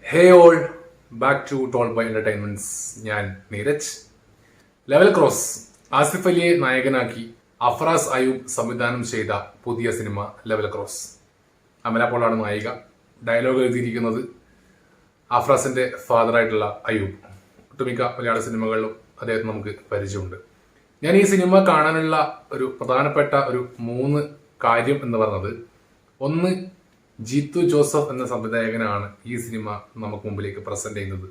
Hey all, back to ടോൾ ബൈ entertainments. ഞാൻ നീരജ്. ലെവൽ ക്രോസ് ആസിഫ് അലിയെ നായകനാക്കി അഫ്രാസ് അയൂബ് സംവിധാനം ചെയ്ത പുതിയ സിനിമ ലെവൽ ക്രോസ്. അമല പോളാണ് നായിക. ഡയലോഗ് എഴുതിയിരിക്കുന്നത് അഫ്രാസിന്റെ ഫാദറായിട്ടുള്ള അയൂബ്. ഒട്ടുമിക്ക മലയാള സിനിമകളിലും അദ്ദേഹത്തിന് നമുക്ക് പരിചയമുണ്ട്. ഞാൻ ഈ സിനിമ കാണാനുള്ള ഒരു പ്രധാനപ്പെട്ട ഒരു 3 കാര്യം എന്ന് പറയുന്നത്, ഒന്ന്, ജീത്തു ജോസഫ് എന്ന സംവിധായകനാണ് ഈ സിനിമ നമുക്ക് മുമ്പിലേക്ക് പ്രസന്റ് ചെയ്യുന്നത്.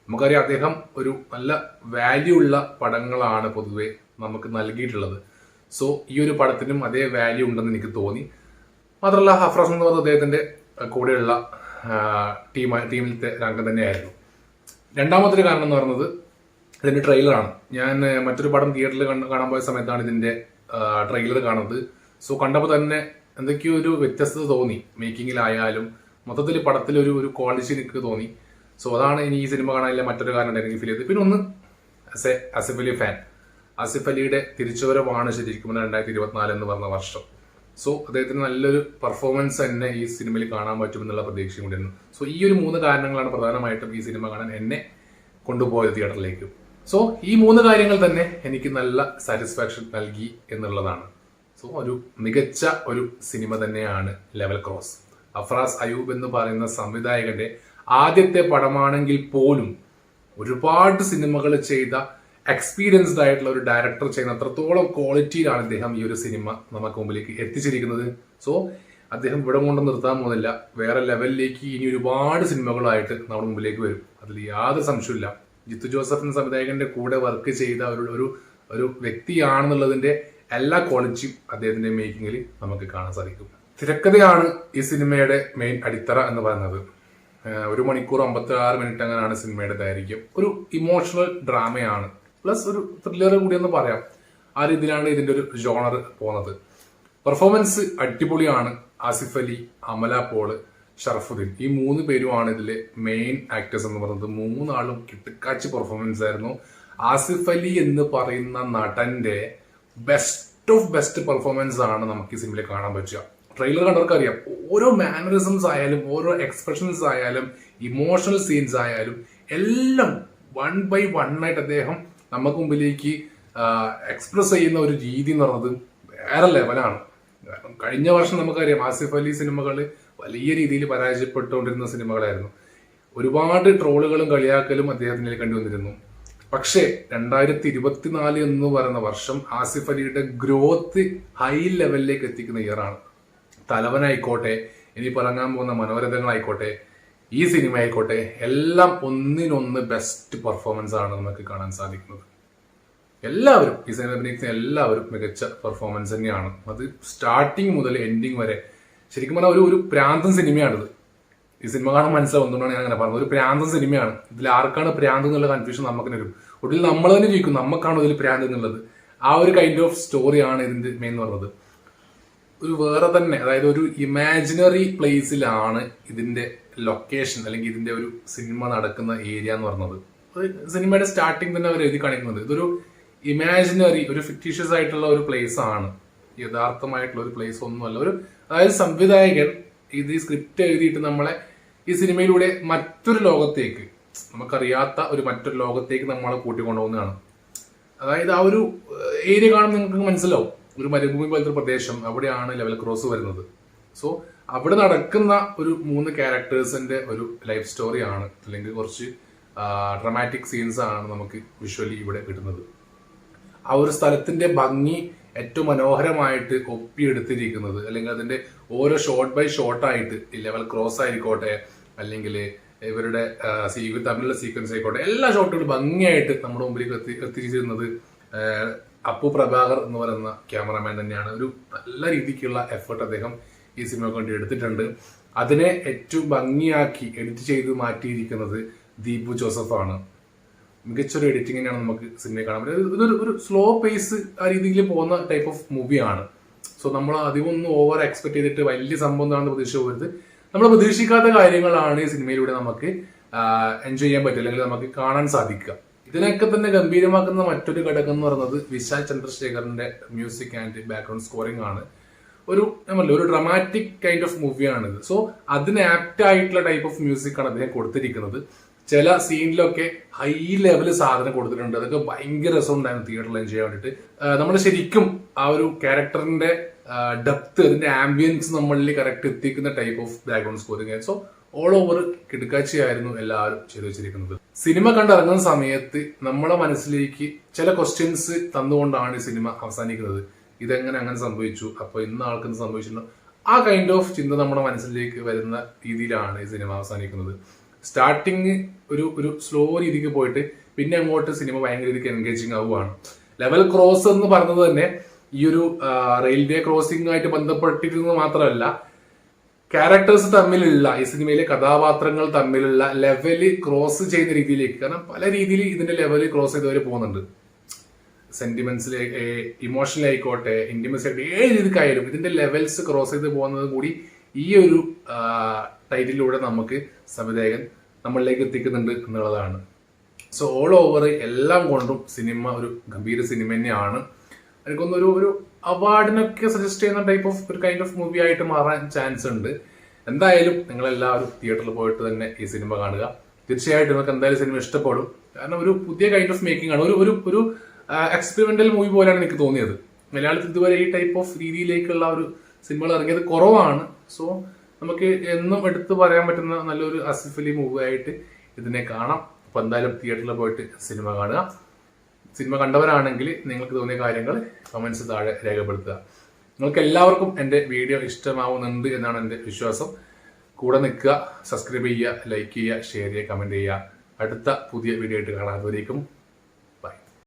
നമുക്കറിയാം, അദ്ദേഹം ഒരു നല്ല വാല്യൂ ഉള്ള പടങ്ങളാണ് പൊതുവെ നമുക്ക് നൽകിയിട്ടുള്ളത്. സോ ഈ ഒരു പടത്തിനും അതേ വാല്യൂ ഉണ്ടെന്ന് എനിക്ക് തോന്നി. മാത്രമല്ല, അഫ്രാസ് എന്ന് പറയുന്നത് അദ്ദേഹത്തിന്റെ കൂടെയുള്ള ടീമിലത്തെ രംഗം തന്നെയായിരുന്നു. രണ്ടാമത്തെ ഒരു കാരണം എന്ന് പറയുന്നത് ഇതിന്റെ ട്രെയിലറാണ്. ഞാൻ മറ്റൊരു പടം തിയേറ്ററിൽ കാണാൻ പോയ സമയത്താണ് ഇതിന്റെ ട്രെയിലർ കാണുന്നത്. സോ കണ്ടപ്പോൾ തന്നെ എന്തൊക്കെയോ ഒരു വ്യത്യസ്തത തോന്നി. മേക്കിങ്ങിലായാലും മൊത്തത്തിൽ പടത്തിലൊരു ക്വാളിറ്റി എനിക്ക് തോന്നി. സോ അതാണ് ഇനി ഈ സിനിമ കാണാനില്ല മറ്റൊരു കാരണം എനിക്ക് ഫീൽ ചെയ്തത്. പിന്നെ ഒന്ന്, ആസിഫ് അലി ഫാൻ. ആസിഫ് അലിയുടെ തിരിച്ചുവരവാണ് ശരിക്കും 2024 എന്ന് പറഞ്ഞ വർഷം. സോ അദ്ദേഹത്തിന് നല്ലൊരു പെർഫോമൻസ് തന്നെ ഈ സിനിമയിൽ കാണാൻ പറ്റുമെന്നുള്ള പ്രതീക്ഷയും കൂടിയായിരുന്നു. സോ ഈ ഒരു 3 കാരണങ്ങളാണ് പ്രധാനമായിട്ടും ഈ സിനിമ കാണാൻ എന്നെ കൊണ്ടുപോയത് തിയേറ്ററിലേക്ക്. സോ ഈ 3 കാര്യങ്ങൾ തന്നെ എനിക്ക് നല്ല സാറ്റിസ്ഫാക്ഷൻ നൽകി എന്നുള്ളതാണ്. സോ ഒരു മികച്ച ഒരു സിനിമ തന്നെയാണ് ലെവൽ ക്രോസ്. അഫ്രാസ് അയൂബ് എന്ന് പറയുന്ന സംവിധായകന്റെ ആദ്യത്തെ പടമാണെങ്കിൽ പോലും ഒരുപാട് സിനിമകൾ ചെയ്ത എക്സ്പീരിയൻസ്ഡ് ആയിട്ടുള്ള ഒരു ഡയറക്ടർ ചെയ്യുന്ന അത്രത്തോളം ക്വാളിറ്റിയിലാണ് അദ്ദേഹം ഈ ഒരു സിനിമ നമുക്ക് മുമ്പിലേക്ക് എത്തിച്ചിരിക്കുന്നത്. സോ അദ്ദേഹം ഇവിടെ കൊണ്ട് നിർത്താൻ പോകുന്നില്ല. വേറെ ലെവലിലേക്ക് ഇനി ഒരുപാട് സിനിമകളായിട്ട് നമ്മുടെ മുമ്പിലേക്ക് വരും. അതിൽ യാതൊരു സംശയമില്ല. ജിത്തു ജോസഫ് എന്ന സംവിധായകന്റെ കൂടെ വർക്ക് ചെയ്ത ഒരു വ്യക്തിയാണെന്നുള്ളതിന്റെ എല്ലാ ക്വാളിറ്റിയും അദ്ദേഹത്തിന്റെ മേക്കിങ്ങിൽ നമുക്ക് കാണാൻ സാധിക്കും. തിരക്കഥയാണ് ഈ സിനിമയുടെ മെയിൻ അടിത്തറ എന്ന് പറയുന്നത്. 1 മണിക്കൂർ 56 മിനിറ്റ് അങ്ങനെയാണ് സിനിമയുടെ ദൈർഘ്യം. ഒരു ഇമോഷണൽ ഡ്രാമയാണ്, പ്ലസ് ഒരു ത്രില്ലർ കൂടിയെന്ന് പറയാം. ആ രീതിയിലാണ് ഇതിന്റെ ഒരു ജോണർ പോകുന്നത്. പെർഫോമൻസ് അടിപൊളിയാണ്. ആസിഫ് അലി, അമല പോള്, ഷറഫുദ്ദീൻ, ഈ 3 പേരുമാണ് ഇതിലെ മെയിൻ ആക്ടേഴ്സ് എന്ന് പറയുന്നത്. 3 ആളും കിട്ടുക്കാച്ചി പെർഫോമൻസ് ആയിരുന്നു. ആസിഫ് അലി എന്ന് പറയുന്ന നടന്റെ ബെസ്റ്റ് ഓഫ് ബെസ്റ്റ് പെർഫോമൻസ് ആണ് നമുക്ക് ഈ സിനിമയിൽ കാണാൻ പറ്റുക. ട്രെയിലർ കണ്ടവർക്ക് അറിയാം, ഓരോ മാനറിസംസ് ആയാലും ഓരോ എക്സ്പ്രഷൻസ് ആയാലും ഇമോഷണൽ സീൻസ് ആയാലും എല്ലാം 1 by 1 ആയിട്ട് അദ്ദേഹം നമുക്ക് മുമ്പിലേക്ക് എക്സ്പ്രസ് ചെയ്യുന്ന ഒരു രീതി എന്ന് പറയുന്നത് വേറെ ലെവലാണ്. കാരണം കഴിഞ്ഞ വർഷം നമുക്കറിയാം, ആസിഫ് അലി സിനിമകൾ വലിയ രീതിയിൽ പരാജയപ്പെട്ടുകൊണ്ടിരുന്ന സിനിമകളായിരുന്നു. ഒരുപാട് ട്രോളുകളും കളിയാക്കലും അദ്ദേഹത്തിന് കണ്ടു വന്നിരുന്നു. പക്ഷേ 2024 എന്ന് പറയുന്ന വർഷം ആസിഫ് അലിയുടെ ഗ്രോത്ത് ഹൈ ലെവലിലേക്ക് എത്തിക്കുന്ന ഇയറാണ്. തലവനായിക്കോട്ടെ, ഇനി പറഞ്ഞാൻ പോകുന്ന മനോരഥങ്ങളായിക്കോട്ടെ, ഈ സിനിമ ആയിക്കോട്ടെ, എല്ലാം ഒന്നിനൊന്ന് ബെസ്റ്റ് പെർഫോമൻസ് ആണ് നമുക്ക് കാണാൻ സാധിക്കുന്നത്. എല്ലാവരും ഈ സിനിമ അഭിനയിക്കുന്ന എല്ലാവരും മികച്ച പെർഫോമൻസ് തന്നെയാണ്. അത് സ്റ്റാർട്ടിങ് മുതൽ എൻഡിങ് വരെ ശരിക്കും പറഞ്ഞാൽ ഒരു പ്രാന്തൻ സിനിമയാണിത്. ഈ സിനിമ കാണാൻ മനസ്സിലാവുന്നതുകൊണ്ടാണ് ഞാൻ അങ്ങനെ പറഞ്ഞത്. ഒരു പ്രാന്തൻ സിനിമയാണ്. ഇതിൽ ആർക്കാണ് പ്രാന്ത് എന്നുള്ള കൺഫ്യൂഷൻ നമുക്ക് വരും. ഒടുവിൽ നമ്മൾ തന്നെ ചോദിക്കും, നമുക്കാണോ ഇതിൽ പ്രാന്ത് എന്നുള്ളത്. ആ ഒരു കൈൻഡ് ഓഫ് സ്റ്റോറിയാണ് ഇതിന്റെ മെയിൻ എന്ന് പറയുന്നത്. ഒരു വേറെ തന്നെ, അതായത് ഒരു ഇമാജിനറി പ്ലേസിലാണ് ഇതിന്റെ ലൊക്കേഷൻ അല്ലെങ്കിൽ ഇതിന്റെ ഒരു സിനിമ നടക്കുന്ന ഏരിയ എന്ന് പറയുന്നത്. സിനിമയുടെ സ്റ്റാർട്ടിങ് തന്നെ അവർ എഴുതി കാണിക്കുന്നത് ഇതൊരു ഇമാജിനറി, ഒരു ഫിക്ടീഷ്യസ് ആയിട്ടുള്ള ഒരു പ്ലേസ് ആണ്. യഥാർത്ഥമായിട്ടുള്ള ഒരു പ്ലേസ് ഒന്നുമല്ല. അതായത് സംവിധായകൻ ഇത് സ്ക്രിപ്റ്റ് എഴുതിയിട്ട് നമ്മളെ ഈ സിനിമയിലൂടെ മറ്റൊരു ലോകത്തേക്ക്, നമുക്കറിയാത്ത മറ്റൊരു ലോകത്തേക്ക് നമ്മളെ കൂട്ടിക്കൊണ്ടുപോകുന്നതാണ്. അതായത് ആ ഒരു ഏരിയ കാണുമ്പോൾ നിങ്ങൾക്ക് മനസ്സിലാവും, ഒരു മരുഭൂമി പോലത്തെ പ്രദേശം, അവിടെയാണ് ലെവൽ ക്രോസ് വരുന്നത്. സോ അവിടെ നടക്കുന്ന ഒരു 3 ക്യാരക്ടേഴ്സിന്റെ ഒരു ലൈഫ് സ്റ്റോറിയാണ്, അല്ലെങ്കിൽ കുറച്ച് ഡ്രമാറ്റിക് സീൻസ് ആണ് നമുക്ക് വിഷ്വലി ഇവിടെ കിട്ടുന്നത്. ആ ഒരു സ്ഥലത്തിന്റെ ഭംഗി ഏറ്റവും മനോഹരമായിട്ട് ഒപ്പിയെടുത്തിരിക്കുന്നത്, അല്ലെങ്കിൽ അതിന്റെ ഓരോ ഷോട്ട് ബൈ ഷോട്ട് ആയിട്ട്, ഈ ലെവൽ ക്രോസ് ആയിക്കോട്ടെ, അല്ലെങ്കിൽ ഇവരുടെ തമ്മിലുള്ള സീക്വൻസ് ആയിക്കോട്ടെ, എല്ലാ ഷോട്ടുകളും ഭംഗിയായിട്ട് നമ്മുടെ മുമ്പിലേക്ക് എത്തിച്ചിരുന്നത് അപ്പു പ്രഭാകർ എന്ന് പറയുന്ന ക്യാമറമാൻ തന്നെയാണ്. ഒരു നല്ല രീതിക്കുള്ള എഫേർട്ട് അദ്ദേഹം ഈ സിനിമയ്ക്ക് വേണ്ടി എടുത്തിട്ടുണ്ട്. അതിനെ ഏറ്റവും ഭംഗിയാക്കി എഡിറ്റ് ചെയ്ത് മാറ്റിയിരിക്കുന്നത് ദീപു ജോസഫ് ആണ്. മികച്ചൊരു എഡിറ്റിംഗ് തന്നെയാണ് നമുക്ക് സിനിമയിൽ കാണാൻ പറ്റുന്നത്. ഇതൊരു സ്ലോ പേസ് ആ രീതിയിൽ പോകുന്ന ടൈപ്പ് ഓഫ് മൂവിയാണ്. സോ നമ്മൾ അധികം ഒന്നും ഓവർ എക്സ്പെക്ട് ചെയ്തിട്ട് വലിയ സംഭവം എന്താണെന്ന് പ്രതീക്ഷ പോകരുത്. നമ്മൾ പ്രതീക്ഷിക്കാത്ത കാര്യങ്ങളാണ് ഈ സിനിമയിലൂടെ നമുക്ക് എൻജോയ് ചെയ്യാൻ പറ്റുക, അല്ലെങ്കിൽ നമുക്ക് കാണാൻ സാധിക്കുക. ഇതിനൊക്കെ തന്നെ ഗംഭീരമാക്കുന്ന മറ്റൊരു ഘടകം എന്ന് പറയുന്നത് വിശാൽ ചന്ദ്രശേഖറിന്റെ മ്യൂസിക് ആൻഡ് ബാക്ക്ഗ്രൗണ്ട് സ്കോറിംഗ് ആണ്. ഒരു ഒരു ഡ്രമാറ്റിക് കൈൻഡ് ഓഫ് മൂവിയാണിത്. സോ അതിന് ആപ്റ്റ് ആയിട്ടുള്ള ടൈപ്പ് ഓഫ് മ്യൂസിക് ആണ് അദ്ദേഹം കൊടുത്തിരിക്കുന്നത്. ചില സീനിലൊക്കെ ഹൈ ലെവൽ സാധനം കൊടുത്തിട്ടുണ്ട്. അതൊക്കെ ഭയങ്കര രസമുണ്ടായിരുന്നു തിയേറ്ററിൽ എൻജോയ് ചെയ്യാൻ വേണ്ടിയിട്ട്. നമ്മൾ ശരിക്കും ആ ഒരു ക്യാരക്ടറിന്റെ ഡെപ്ത്, അതിന്റെ ആംബിയൻസ് നമ്മളിൽ കറക്റ്റ് എത്തിക്കുന്ന type of background scoring. So all over കിടുക്കാച്ചിയായിരുന്നു എല്ലാവരും ചെയ്തു വെച്ചിരിക്കുന്നത്. സിനിമ കണ്ടിറങ്ങുന്ന സമയത്ത് നമ്മളെ മനസ്സിലേക്ക് ചില ക്വസ്റ്റ്യൻസ് തന്നുകൊണ്ടാണ് ഈ സിനിമ അവസാനിക്കുന്നത്. ഇതെങ്ങനെ അങ്ങനെ സംഭവിച്ചു, അപ്പൊ ഇന്ന ആൾക്കെന്ത് സംഭവിച്ചിട്ടുണ്ടോ, ആ കൈൻഡ് ഓഫ് ചിന്ത നമ്മുടെ മനസ്സിലേക്ക് വരുന്ന രീതിയിലാണ് ഈ സിനിമ അവസാനിക്കുന്നത്. സ്റ്റാർട്ടിങ് ഒരു സ്ലോ രീതിക്ക് പോയിട്ട് പിന്നെ അങ്ങോട്ട് സിനിമ ഭയങ്കര രീതിക്ക് എൻഗേജിങ് ആവുകയാണ്. ലെവൽ ക്രോസ് എന്ന് പറഞ്ഞത് തന്നെ ഈ ഒരു റെയിൽവേ ക്രോസിംഗ് ആയിട്ട് ബന്ധപ്പെട്ടിരുന്നത് മാത്രമല്ല, ക്യാരക്ടേഴ്സ് തമ്മിലുള്ള, ഈ സിനിമയിലെ കഥാപാത്രങ്ങൾ തമ്മിലുള്ള ലെവല് ക്രോസ് ചെയ്യുന്ന രീതിയിലേക്ക്, കാരണം പല രീതിയിൽ ഇതിന്റെ ലെവല് ക്രോസ് ചെയ്തവരെ പോകുന്നുണ്ട്. സെന്റിമെന്റ്സിലെ ഇമോഷണൽ ആയിക്കോട്ടെ, ഇന്റിമസി ആയിട്ട് ഏത് രീതിക്കായാലും ഇതിന്റെ ലെവൽസ് ക്രോസ് ചെയ്ത് പോകുന്നത് കൂടി ഈ ഒരു ടൈറ്റിലൂടെ നമുക്ക് സംവിധായകൻ നമ്മളിലേക്ക് എത്തിക്കുന്നുണ്ട് എന്നുള്ളതാണ്. സോ ഓൾ ഓവർ എല്ലാം കൊണ്ടും സിനിമ ഒരു ഗംഭീര സിനിമ തന്നെയാണ്. എനിക്കൊന്നൊരു ഒരു അവാർഡിനൊക്കെ സജസ്റ്റ് ചെയ്യുന്ന ടൈപ്പ് ഓഫ് ഒരു കൈൻഡ് ഓഫ് മൂവി ആയിട്ട് മാറാൻ ചാൻസ് ഉണ്ട്. എന്തായാലും നിങ്ങളെല്ലാവരും തിയേറ്ററിൽ പോയിട്ട് തന്നെ ഈ സിനിമ കാണുക. തീർച്ചയായിട്ടും നിങ്ങൾക്ക് എന്തായാലും സിനിമ ഇഷ്ടപ്പെടും. കാരണം ഒരു പുതിയ കൈൻഡ് ഓഫ് മേക്കിംഗ് ആണ്. ഒരു എക്സ്പെരിമെന്റൽ മൂവി പോലെയാണ് എനിക്ക് തോന്നിയത്. മലയാളത്തിൽ ഇതുവരെ ഈ ടൈപ്പ് ഓഫ് രീതിയിലേക്കുള്ള ഒരു സിനിമകൾ ഇറങ്ങിയത് കുറവാണ്. സോ നമുക്ക് എന്നും എടുത്തു പറയാൻ പറ്റുന്ന നല്ലൊരു ആസിഫ് അലി മൂവി ആയിട്ട് ഇതിനെ കാണാം. അപ്പൊ എന്തായാലും തിയേറ്ററിൽ പോയിട്ട് സിനിമ കാണുക. സിനിമ കണ്ടവരാണെങ്കിൽ നിങ്ങൾക്ക് തോന്നിയ കാര്യങ്ങൾ കമന്റ്സ് താഴെ രേഖപ്പെടുത്തുക. നിങ്ങൾക്ക് എല്ലാവർക്കും എൻ്റെ വീഡിയോ ഇഷ്ടമാവുന്നുണ്ട് എന്നാണ് എൻ്റെ വിശ്വാസം. കൂടെ നിൽക്കുക, സബ്സ്ക്രൈബ് ചെയ്യുക, ലൈക്ക് ചെയ്യുക, ഷെയർ ചെയ്യുക, കമന്റ് ചെയ്യുക. അടുത്ത പുതിയ വീഡിയോ ആയിട്ട് കാണാം. അതുവരേക്കും